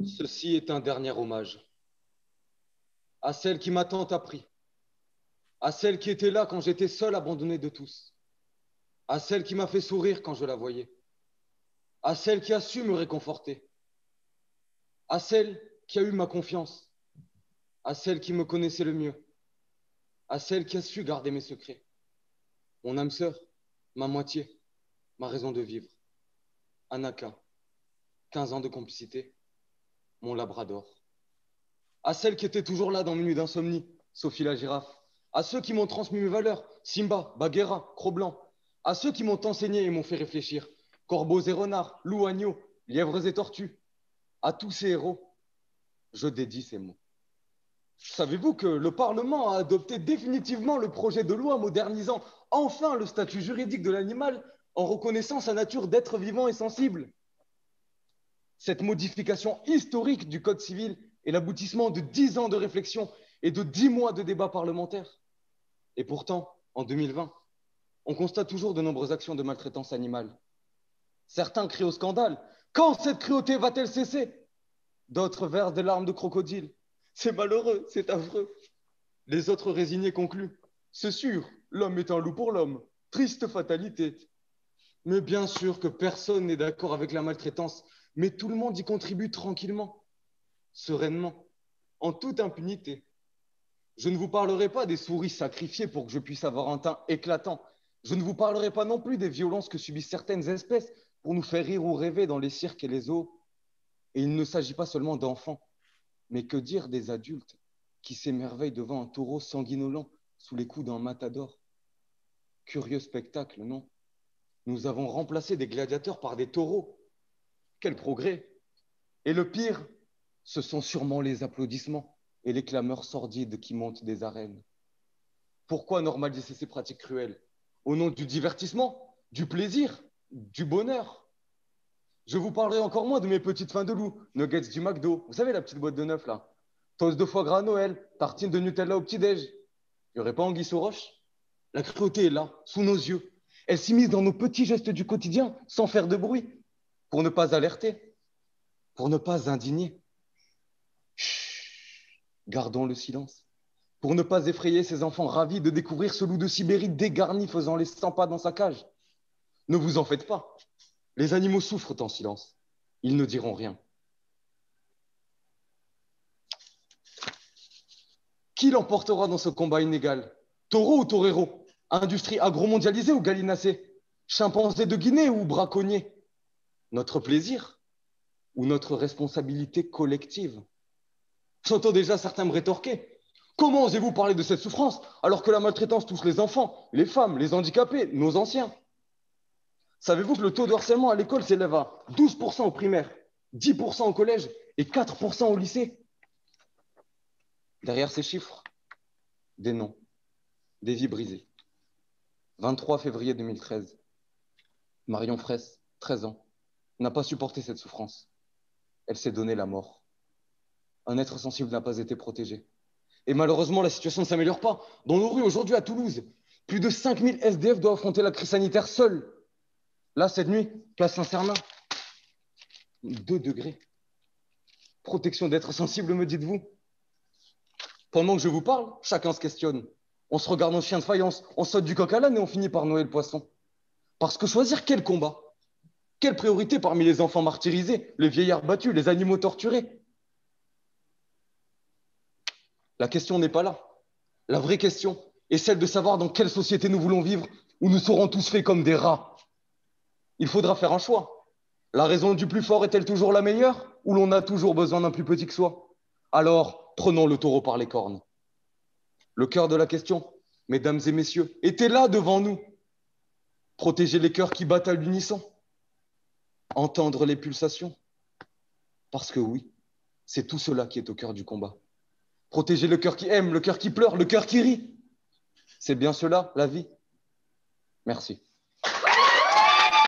Ceci est un dernier hommage à celle qui m'a tant appris, à celle qui était là quand j'étais seul, abandonné de tous, à celle qui m'a fait sourire quand je la voyais, à celle qui a su me réconforter, à celle qui a eu ma confiance, à celle qui me connaissait le mieux, à celle qui a su garder mes secrets, mon âme sœur, ma moitié, ma raison de vivre, Anaka, 15 ans de complicité, mon labrador, à celle qui était toujours là dans mes nuits d'insomnie, Sophie la girafe, à ceux qui m'ont transmis mes valeurs, Simba, Bagheera, Cro-Blanc, à ceux qui m'ont enseigné et m'ont fait réfléchir, corbeaux et renards, loups, agneaux, lièvres et tortues, à tous ces héros, je dédie ces mots. Savez-vous que le Parlement a adopté définitivement le projet de loi modernisant enfin le statut juridique de l'animal en reconnaissant sa nature d'être vivant et sensible? Cette modification historique du Code civil est l'aboutissement de 10 ans de réflexion et de 10 mois de débats parlementaires. Et pourtant, en 2020, on constate toujours de nombreuses actions de maltraitance animale. Certains crient au scandale. Quand cette cruauté va-t-elle cesser? D'autres versent des larmes de crocodile. C'est malheureux, c'est affreux. Les autres résignés concluent. C'est sûr, l'homme est un loup pour l'homme. Triste fatalité. Mais bien sûr que personne n'est d'accord avec la maltraitance, mais tout le monde y contribue tranquillement, sereinement, en toute impunité. Je ne vous parlerai pas des souris sacrifiées pour que je puisse avoir un teint éclatant. Je ne vous parlerai pas non plus des violences que subissent certaines espèces pour nous faire rire ou rêver dans les cirques et les zoos. Et il ne s'agit pas seulement d'enfants, mais que dire des adultes qui s'émerveillent devant un taureau sanguinolent sous les coups d'un matador? Curieux spectacle, non? Nous avons remplacé des gladiateurs par des taureaux. Quel progrès! Et le pire, ce sont sûrement les applaudissements et les clameurs sordides qui montent des arènes. Pourquoi normaliser ces pratiques cruelles? Au nom du divertissement, du plaisir, du bonheur? Je vous parlerai encore moins de mes petites fins de loup, nuggets du McDo, vous savez la petite boîte de neuf là, toast de foie gras à Noël, tartine de Nutella au petit-déj. Il n'y aurait pas anguille sous roche? La cruauté est là, sous nos yeux. Elle s'immisce dans nos petits gestes du quotidien, sans faire de bruit, pour ne pas alerter, pour ne pas indigner. Chut, gardons le silence. Pour ne pas effrayer ces enfants ravis de découvrir ce loup de Sibérie dégarni faisant les 100 pas dans sa cage. Ne vous en faites pas. Les animaux souffrent en silence. Ils ne diront rien. Qui l'emportera dans ce combat inégal? Taureau ou torero? Industrie agromondialisée ou gallinacée? Chimpanzé de Guinée ou braconnier? Notre plaisir ou notre responsabilité collective? J'entends déjà certains me rétorquer. Comment osez-vous parler de cette souffrance alors que la maltraitance touche les enfants, les femmes, les handicapés, nos anciens? Savez-vous que le taux de harcèlement à l'école s'élève à 12% au primaire, 10% au collège et 4% au lycée? Derrière ces chiffres, des noms, des vies brisées. 23 février 2013, Marion Fraisse, 13 ans, n'a pas supporté cette souffrance. Elle s'est donné la mort. Un être sensible n'a pas été protégé. Et malheureusement, la situation ne s'améliore pas. Dans nos rues, aujourd'hui à Toulouse, plus de 5000 SDF doivent affronter la crise sanitaire seuls. Là, cette nuit, place Saint-Cernin, 2 degrés. Protection d'êtres sensibles, me dites-vous? Pendant que je vous parle, chacun se questionne. On se regarde en chien de faïence, on saute du coq à l'âne et on finit par noyer le poisson. Parce que choisir quel combat? Quelle priorité parmi les enfants martyrisés, les vieillards battus, les animaux torturés? La question n'est pas là. La vraie question est celle de savoir dans quelle société nous voulons vivre, où nous serons tous faits comme des rats. Il faudra faire un choix. La raison du plus fort est-elle toujours la meilleure, ou l'on a toujours besoin d'un plus petit que soi? Alors, prenons le taureau par les cornes. Le cœur de la question, mesdames et messieurs, était là devant nous. Protéger les cœurs qui battent à l'unisson. Entendre les pulsations. Parce que oui, c'est tout cela qui est au cœur du combat. Protéger le cœur qui aime, le cœur qui pleure, le cœur qui rit. C'est bien cela, la vie. Merci.